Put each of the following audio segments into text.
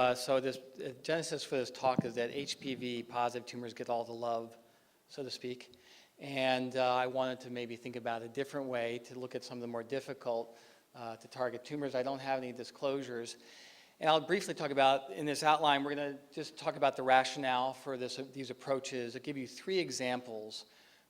So this genesis for this talk is that HPV positive tumors get all the love, so to speak. And I wanted to maybe think about a different way to look at some of the more difficult to target tumors. I don't have any disclosures. And I'll briefly talk about, in this outline, we're going to just talk about the rationale for these approaches. I'll give you 3 examples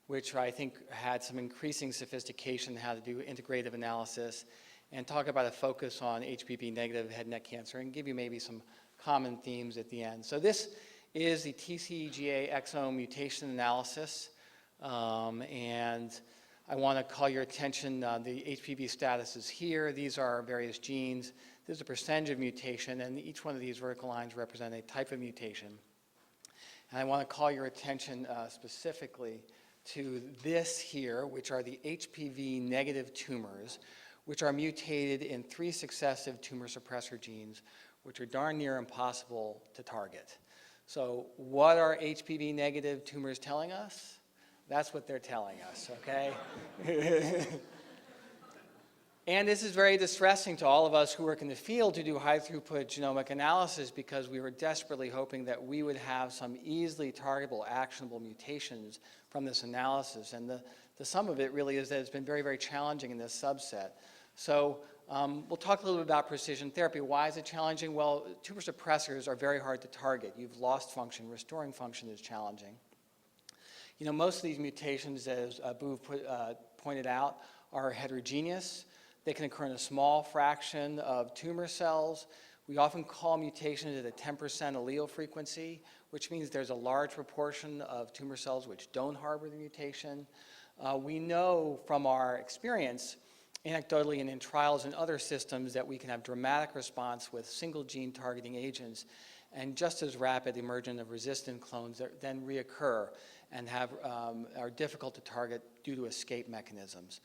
which I think had some increasing sophistication in how to do integrative analysis, and talk about a focus on HPV negative head and neck cancer, and give you maybe some common themes at the end. So this is the TCGA exome mutation analysis, and I want to call your attention, the HPV status is here. These are various genes. This is a percentage of mutation, and each one of these vertical lines represent a type of mutation. And I want to call your attention specifically to this here, which are the HPV negative tumors, which are mutated in 3 successive tumor suppressor genes, which are darn near impossible to target. So what are HPV negative tumors telling us? That's what they're telling us, okay? And this is very distressing to all of us who work in the field to do high throughput genomic analysis, because we were desperately hoping that we would have some easily targetable, actionable mutations from this analysis. And the sum of it really is that it's been very, very challenging in this subset. So we'll talk a little bit about precision therapy. Why is it challenging? Well, tumor suppressors are very hard to target. You've lost function. Restoring function is challenging. You know, most of these mutations, as Boo pointed out, are heterogeneous. They can occur in a small fraction of tumor cells. We often call mutations at a 10% allele frequency, which means there's a large proportion of tumor cells which don't harbor the mutation. We know from our experience, anecdotally and in trials and other systems, that we can have dramatic response with single gene targeting agents, and just as rapid emergence of resistant clones that then reoccur and are difficult to target due to escape mechanisms.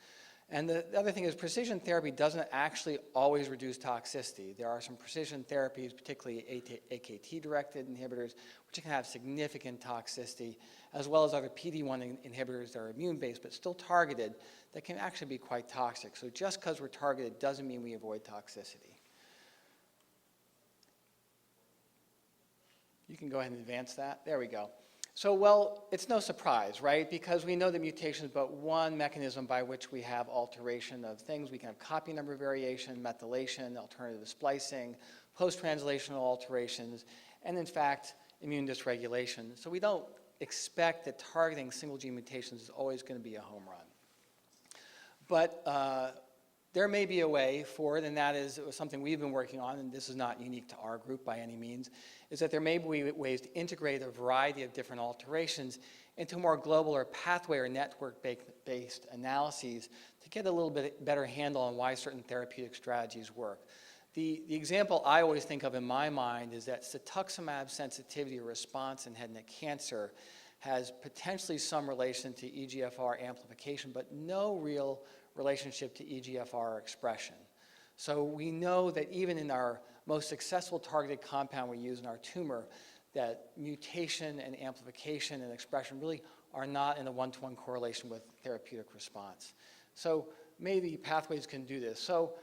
And the other thing is, precision therapy doesn't actually always reduce toxicity. There are some precision therapies, particularly AKT-directed inhibitors, which can have significant toxicity, as well as other PD-1 inhibitors that are immune-based but still targeted, that can actually be quite toxic. So just because we're targeted doesn't mean we avoid toxicity. You can go ahead and advance that. There we go. So, well, it's no surprise, right? Because we know that mutation is but one mechanism by which we have alteration of things. We can have copy number variation, methylation, alternative splicing, post-translational alterations, and in fact, immune dysregulation. So we don't expect that targeting single gene mutations is always going to be a home run. But there may be a way for it, and that is something we've been working on, and this is not unique to our group by any means, is that there may be ways to integrate a variety of different alterations into more global or pathway or network-based analyses to get a little bit better handle on why certain therapeutic strategies work. The example I always think of in my mind is that cetuximab sensitivity or response in head and neck cancer has potentially some relation to EGFR amplification, but no real relationship to EGFR expression. So we know that even in our most successful targeted compound we use in our tumor, that mutation and amplification and expression really are not in a one-to-one correlation with therapeutic response. So maybe pathways can do this. So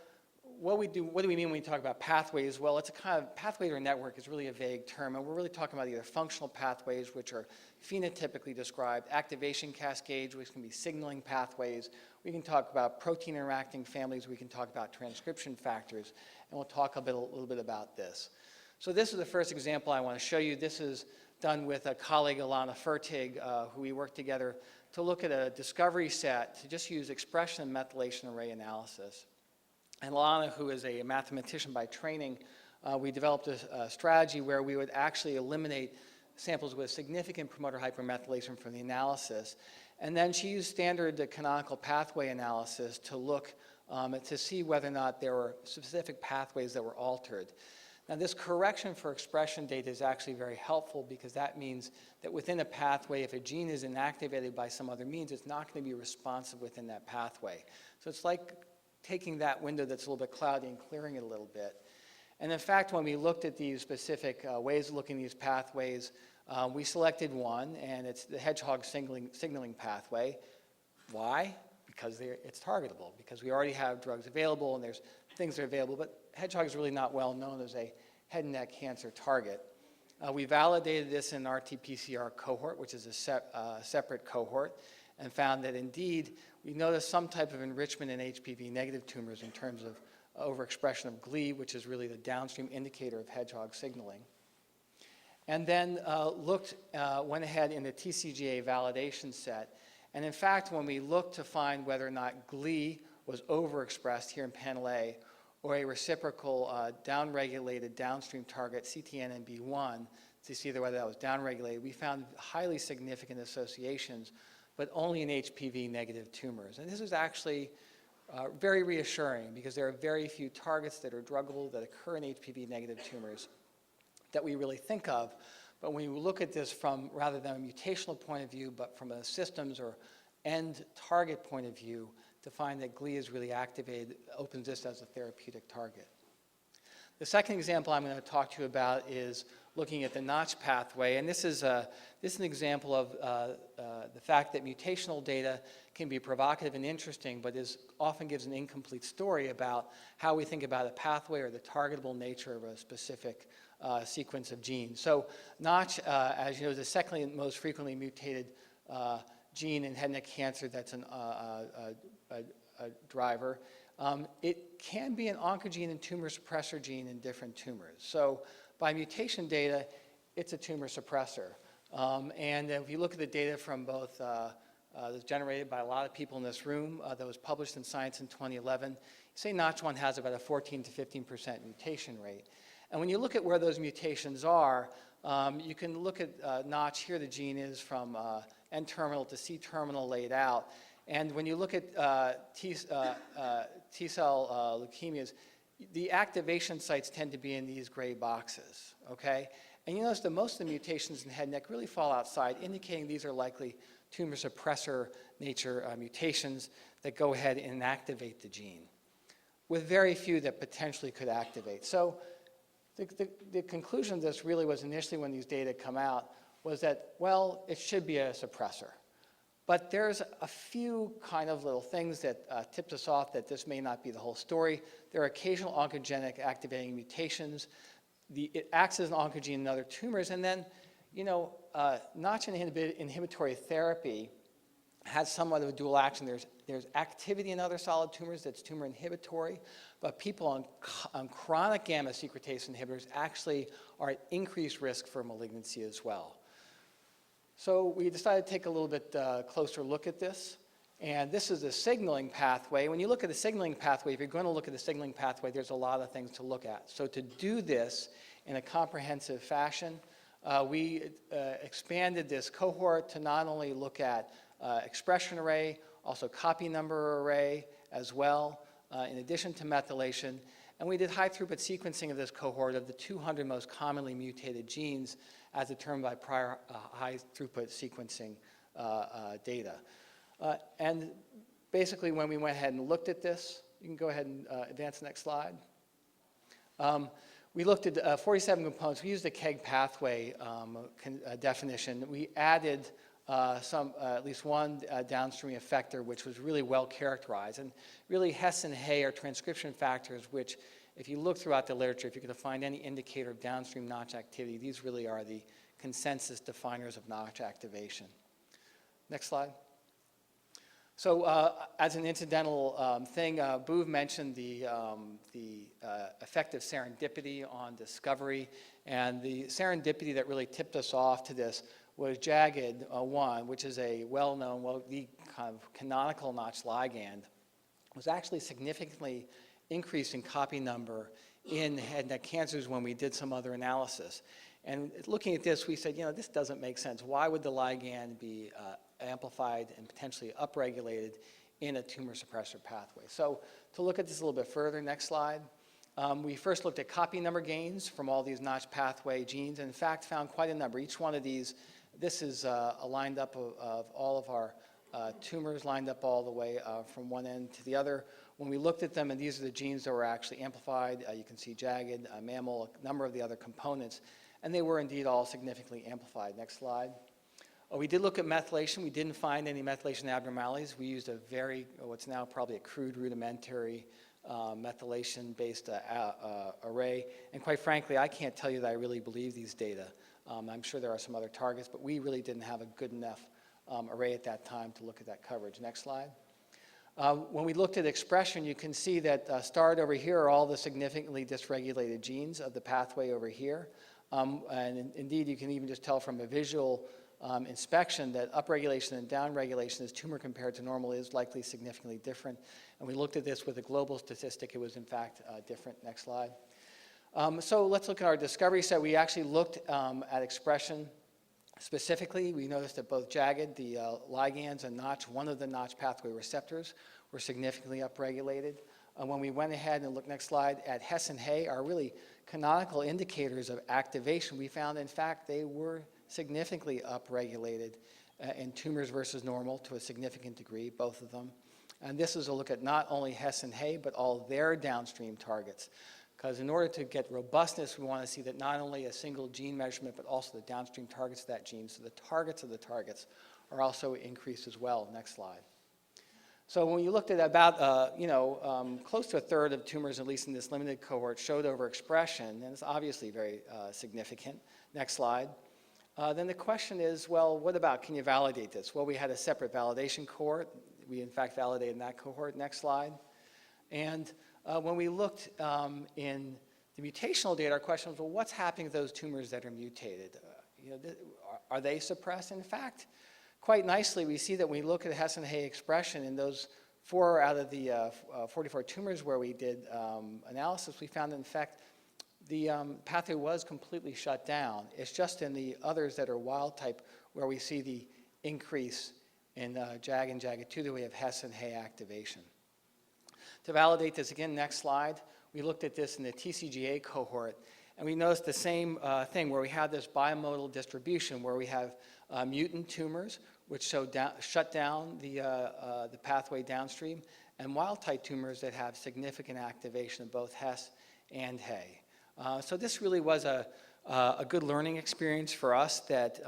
what do we mean when we talk about pathways? Well, it's a kind of pathway or network is really a vague term, and we're really talking about either functional pathways, which are phenotypically described, activation cascades, which can be signaling pathways. We can talk about protein interacting families. We can talk about transcription factors, and we'll talk a little bit about this. So this is the first example I want to show you. This is done with a colleague, Alana Fertig, who we worked together to look at a discovery set to just use expression and methylation array analysis. And Alana, who is a mathematician by training, we developed a strategy where we would actually eliminate samples with significant promoter hypermethylation from the analysis. And then she used standard canonical pathway analysis to look to see whether or not there were specific pathways that were altered. Now, this correction for expression data is actually very helpful, because that means that within a pathway, if a gene is inactivated by some other means, it's not going to be responsive within that pathway. So it's like taking that window that's a little bit cloudy and clearing it a little bit. And in fact, when we looked at these specific ways of looking at these pathways, we selected one, and it's the hedgehog signaling pathway. Why? Because it's targetable, because we already have drugs available and there's things that are available, but hedgehog is really not well known as a head and neck cancer target. We validated this in RT PCR cohort, which is a separate cohort, and found that indeed we noticed some type of enrichment in HPV negative tumors in terms of overexpression of GLE, which is really the downstream indicator of hedgehog signaling. And then went ahead in the TCGA validation set. And in fact, when we looked to find whether or not GLE was overexpressed here in panel A, or a reciprocal downregulated downstream target, CTNNB1, to see whether that was downregulated, we found highly significant associations, but only in HPV negative tumors. And this is actually very reassuring because there are very few targets that are druggable that occur in HPV negative tumors that we really think of. But when you look at this from rather than a mutational point of view, but from a systems or end target point of view, to find that GLE is really activated opens this as a therapeutic target. The second example I'm going to talk to you about is looking at the Notch pathway, and this is an example of the fact that mutational data can be provocative and interesting, but often gives an incomplete story about how we think about a pathway or the targetable nature of a specific sequence of genes. So Notch, as you know, is the second most frequently mutated gene in head and neck cancer that's a driver. It can be an oncogene and tumor suppressor gene in different tumors. So by mutation data, it's a tumor suppressor. And if you look at the data from both that's generated by a lot of people in this room, that was published in Science in 2011, say Notch1 has about a 14 to 15% mutation rate. And when you look at where those mutations are, you can look at Notch. Here the gene is from N-terminal to C-terminal laid out. And when you look at T-cell leukemias, the activation sites tend to be in these gray boxes, okay? And you notice that most of the mutations in head and neck really fall outside, indicating these are likely tumor suppressor nature mutations that go ahead and activate the gene, with very few that potentially could activate. So the conclusion of this really was initially when these data come out was that, well, it should be a suppressor. But there's a few kind of little things that tipped us off that this may not be the whole story. There are occasional oncogenic activating mutations. It acts as an oncogene in other tumors. And then, you know, Notch inhibitory therapy has somewhat of a dual action. There's activity in other solid tumors that's tumor inhibitory, but people on chronic gamma secretase inhibitors actually are at increased risk for malignancy as well. So we decided to take a little bit closer look at this. And this is the signaling pathway. When you look at the signaling pathway, if you're going to look at the signaling pathway, there's a lot of things to look at. So to do this in a comprehensive fashion, we expanded this cohort to not only look at expression array, also copy number array as well, in addition to methylation. And we did high throughput sequencing of this cohort of the 200 most commonly mutated genes as determined by prior high throughput sequencing data. And basically when we went ahead and looked at this, you can go ahead and advance the next slide. We looked at 47 components. We used the KEGG pathway definition. We added at least one downstream effector, which was really well characterized. And really HES and HEY are transcription factors, which if you look throughout the literature, if you're going to find any indicator of downstream Notch activity, these really are the consensus definers of Notch activation. Next slide. So as an incidental thing, Bhuv mentioned the effect of serendipity on discovery. And the serendipity that really tipped us off to this was JAGED1, which is a well-known, the kind of canonical Notch ligand, was actually significantly increased in copy number in head and neck cancers when we did some other analysis. And looking at this, we said, you know, this doesn't make sense. Why would the ligand be amplified and potentially upregulated in a tumor suppressor pathway? So to look at this a little bit further, next slide. We first looked at copy number gains from all these Notch pathway genes, and in fact found quite a number. Each one of these, this is a lined up of all of our tumors lined up all the way from one end to the other. When we looked at them, and these are the genes that were actually amplified, you can see jagged, mammal, a number of the other components, and they were indeed all significantly amplified. Next slide. We did look at methylation. We didn't find any methylation abnormalities. We used a what's now probably a crude rudimentary methylation-based array. And quite frankly, I can't tell you that I really believe these data. I'm sure there are some other targets, but we really didn't have a good enough array at that time to look at that coverage. Next slide. When we looked at expression, you can see that starred over here are all the significantly dysregulated genes of the pathway over here. And indeed, you can even just tell from a visual inspection that upregulation and downregulation as tumor compared to normal is likely significantly different. And we looked at this with a global statistic. It was, in fact, different. Next slide. So let's look at our discovery set. We actually looked at expression specifically. We noticed that both jagged, the ligands, and Notch, one of the Notch pathway receptors, were significantly upregulated. When we went ahead and looked, next slide, at HES and HEY are really canonical indicators of activation. We found, in fact, they were significantly upregulated in tumors versus normal to a significant degree, both of them. And this is a look at not only HES and HEY, but all their downstream targets. Because in order to get robustness, we want to see that not only a single gene measurement, but also the downstream targets of that gene. So the targets of the targets are also increased as well. Next slide. So when you looked at about, close to a third of tumors, at least in this limited cohort, showed overexpression, and it's obviously very significant. Next slide. Then the question is, well, what about, can you validate this? Well, we had a separate validation cohort. We, in fact, validated that cohort. Next slide. And when we looked in the mutational data, our question was, well, what's happening to those tumors that are mutated? Are they suppressed? In fact, quite nicely, we see that when we look at HES and HEY expression in those 4 out of the 44 tumors where we did analysis, we found that, in fact, the pathway was completely shut down. It's just in the others that are wild type where we see the increase in JAG and JAG2 that we have HES and HEY activation. To validate this again, next slide, we looked at this in the TCGA cohort, and we noticed the same thing where we have this bimodal distribution where we have mutant tumors, which shut down the pathway downstream, and wild-type tumors that have significant activation of both HES and HEY. So this really was a good learning experience for us that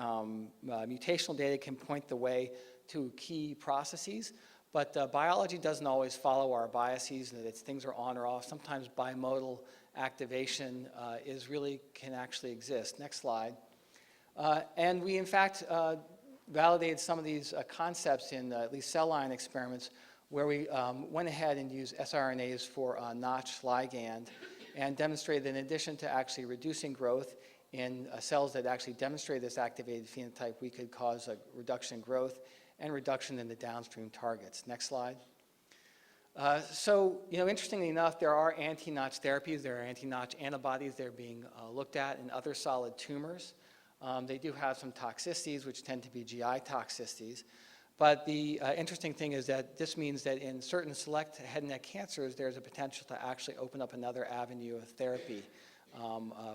mutational data can point the way to key processes. But biology doesn't always follow our biases, and that things are on or off. Sometimes bimodal activation can actually exist. Next slide. And we, in fact, validated some of these concepts in at least cell line experiments where we went ahead and used siRNAs for Notch ligand and demonstrated that in addition to actually reducing growth in cells that actually demonstrate this activated phenotype, we could cause a reduction in growth and reduction in the downstream targets. Next slide. So, interestingly enough, there are anti-Notch therapies. There are anti-Notch antibodies that are being looked at in other solid tumors. They do have some toxicities, which tend to be GI toxicities. But the interesting thing is that this means that in certain select head and neck cancers, there's a potential to actually open up another avenue of therapy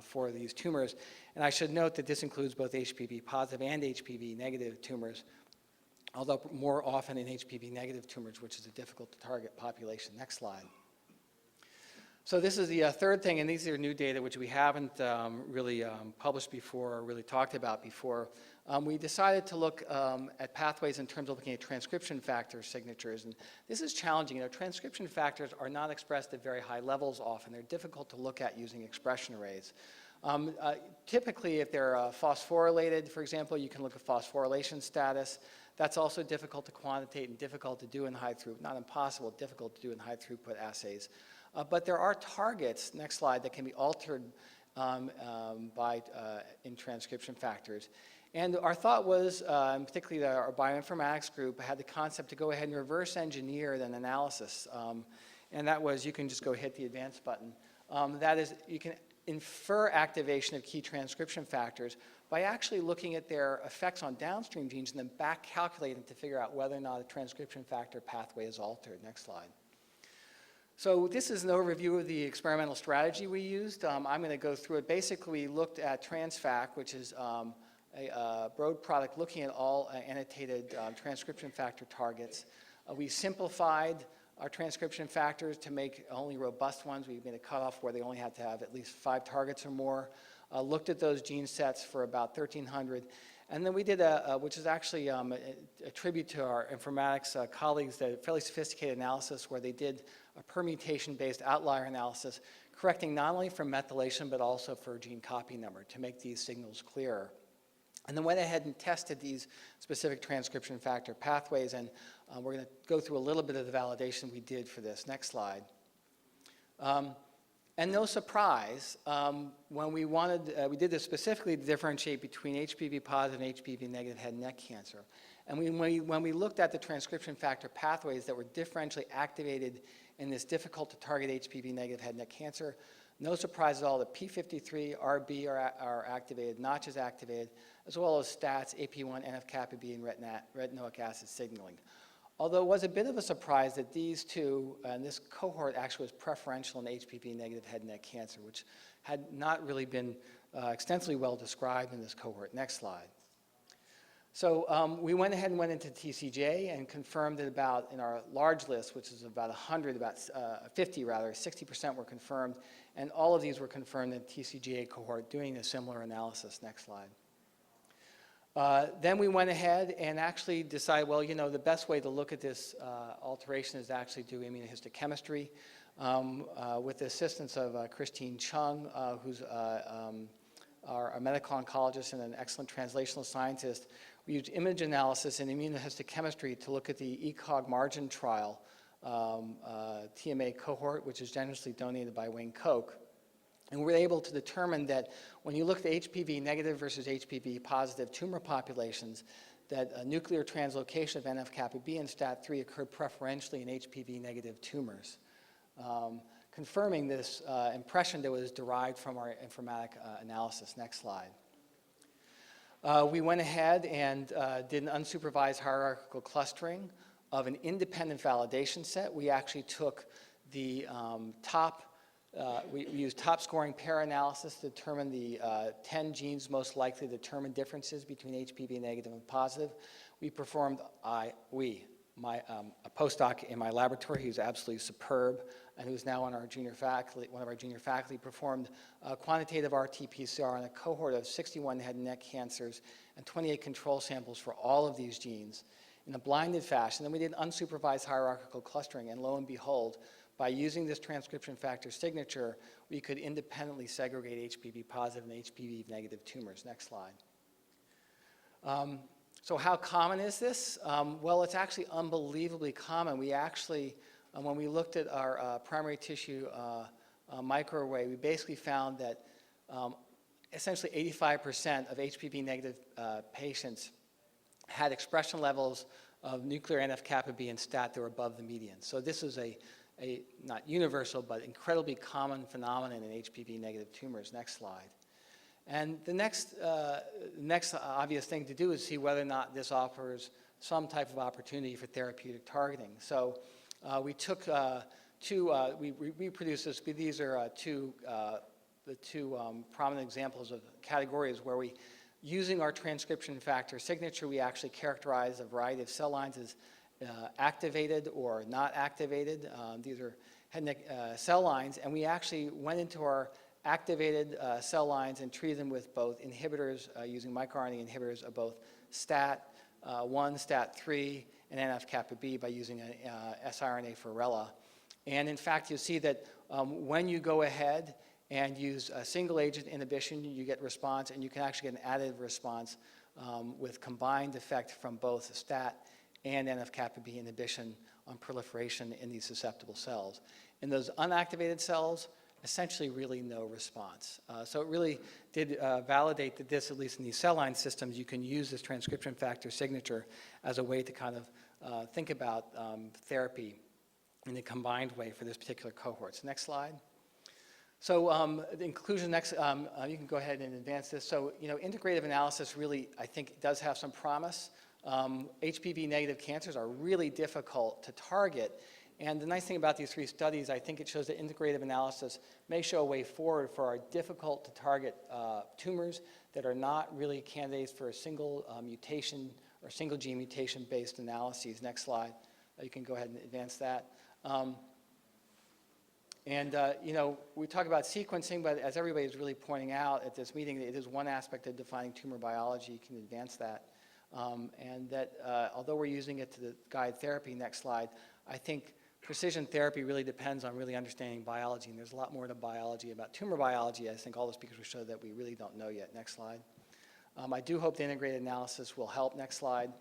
for these tumors. And I should note that this includes both HPV positive and HPV negative tumors, although more often in HPV negative tumors, which is a difficult to target population. Next slide. So this is the third thing, and these are new data which we haven't really published before or really talked about before. We decided to look at pathways in terms of looking at transcription factor signatures, and this is challenging. Transcription factors are not expressed at very high levels often. They're difficult to look at using expression arrays. Typically, if they're phosphorylated, for example, you can look at phosphorylation status. That's also difficult to quantitate and difficult to do in high throughput, not impossible, difficult to do in high throughput assays. But there are targets, next slide, that can be altered in transcription factors. And our thought was, particularly our bioinformatics group, had the concept to go ahead and reverse engineer an analysis. And that was, you can just go hit the advanced button. That is, you can infer activation of key transcription factors by actually looking at their effects on downstream genes and then back calculating to figure out whether or not a transcription factor pathway is altered. Next slide. So this is an overview of the experimental strategy we used. I'm going to go through it. Basically, we looked at TransFac, which is a Broad product looking at all annotated transcription factor targets. We simplified our transcription factors to make only robust ones. We made a cutoff where they only had to have at least 5 targets or more. Looked at those gene sets for about 1,300. And then we did which is actually a tribute to our informatics colleagues, the fairly sophisticated analysis where they did a permutation-based outlier analysis, correcting not only for methylation but also for gene copy number to make these signals clearer. And then went ahead and tested these specific transcription factor pathways, and we're going to go through a little bit of the validation we did for this. Next slide. And no surprise, when we wanted, we did this specifically to differentiate between HPV positive and HPV negative head and neck cancer. And when we looked at the transcription factor pathways that were differentially activated in this difficult to target HPV negative head and neck cancer, no surprise at all that P53, RB are activated, Notch is activated, as well as STATs, AP1, NFKB, and retinoic acid signaling. Although it was a bit of a surprise that these two, and this cohort actually was preferential in HPV negative head and neck cancer, which had not really been extensively well described in this cohort. Next slide. So we went ahead and went into TCGA and confirmed that about, in our large list, which is about 100, about 50 rather, 60% were confirmed, and all of these were confirmed in TCGA cohort doing a similar analysis. Next slide. Then we went ahead and actually decided, well, you know, the best way to look at this alteration is to actually do immunohistochemistry with the assistance of Christine Chung, who's our medical oncologist and an excellent translational scientist. We used image analysis and immunohistochemistry to look at the ECOG margin trial TMA cohort, which is generously donated by Wayne Koch. And we were able to determine that when you look at HPV negative versus HPV positive tumor populations, that a nuclear translocation of NFKB and STAT3 occurred preferentially in HPV negative tumors, confirming this impression that was derived from our informatic analysis. Next slide. We went ahead and did an unsupervised hierarchical clustering of an independent validation set. We actually took the we used top scoring pair analysis to determine the 10 genes most likely to determine differences between HPV negative and positive. We performed, a postdoc in my laboratory who's absolutely superb and who's now on our junior faculty, one of our junior faculty, performed quantitative RT PCR on a cohort of 61 head and neck cancers and 28 control samples for all of these genes in a blinded fashion. Then we did unsupervised hierarchical clustering, and lo and behold, by using this transcription factor signature, we could independently segregate HPV positive and HPV negative tumors. Next slide. So how common is this? Well, it's actually unbelievably common. We actually, when we looked at our primary tissue microarray, we basically found that essentially 85% of HPV negative patients had expression levels of nuclear NF-kappa B and STAT that were above the median. So this is a not universal, but incredibly common phenomenon in HPV negative tumors. Next slide. And the next obvious thing to do is see whether or not this offers some type of opportunity for therapeutic targeting. So we took we reproduced this. These are the two prominent examples of categories where we, using our transcription factor signature, we actually characterize a variety of cell lines as activated or not activated. These are head and neck cell lines, and we actually went into our activated cell lines and treated them with both inhibitors, using microRNA inhibitors of both STAT1, STAT3, and NF-kappa B by using an siRNA for RELA. And in fact, you'll see that when you go ahead and use a single agent inhibition, you get response, and you can actually get an additive response with combined effect from both STAT and NF-kappa B inhibition on proliferation in these susceptible cells. In those unactivated cells, essentially really no response. So it really did validate that this, at least in these cell line systems, you can use this transcription factor signature as a way to kind of think about therapy in a combined way for this particular cohort. So next slide. So the inclusion next, you can go ahead and advance this. So, you know, integrative analysis really, I think, does have some promise. HPV negative cancers are really difficult to target. And the nice thing about these three studies, I think it shows that integrative analysis may show a way forward for our difficult to target tumors that are not really candidates for a single mutation or single gene mutation based analyses. Next slide. You can go ahead and advance that. And, you know, we talk about sequencing, but as everybody is really pointing out at this meeting, it is one aspect of defining tumor biology. You can advance that. And that although we're using it to guide therapy, next slide, I think precision therapy really depends on really understanding biology. And there's a lot more to biology about tumor biology. I think all the speakers will show that we really don't know yet. Next slide. I do hope the integrated analysis will help. Next slide.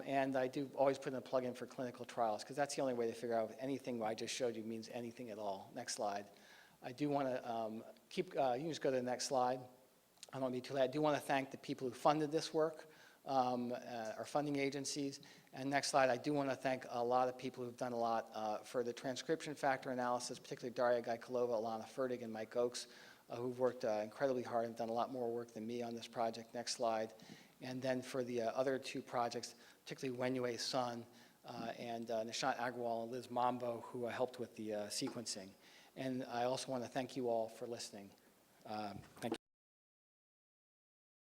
And I do always put in a plug-in for clinical trials, because that's the only way to figure out if anything I just showed you means anything at all. Next slide. I do want to you can just go to the next slide. I don't want to be too late. I do want to thank the people who funded this work, our funding agencies. And next slide, I do want to thank a lot of people who've done a lot for the transcription factor analysis, particularly Daria Gaikolova, Alana Fertig, and Mike Oakes, who've worked incredibly hard and done a lot more work than me on this project. Next slide. And then for the other two projects, particularly Wenyue's son and Nishant Agrawal and Liz Mambo, who helped with the sequencing. And I also want to thank you all for listening. Thank you.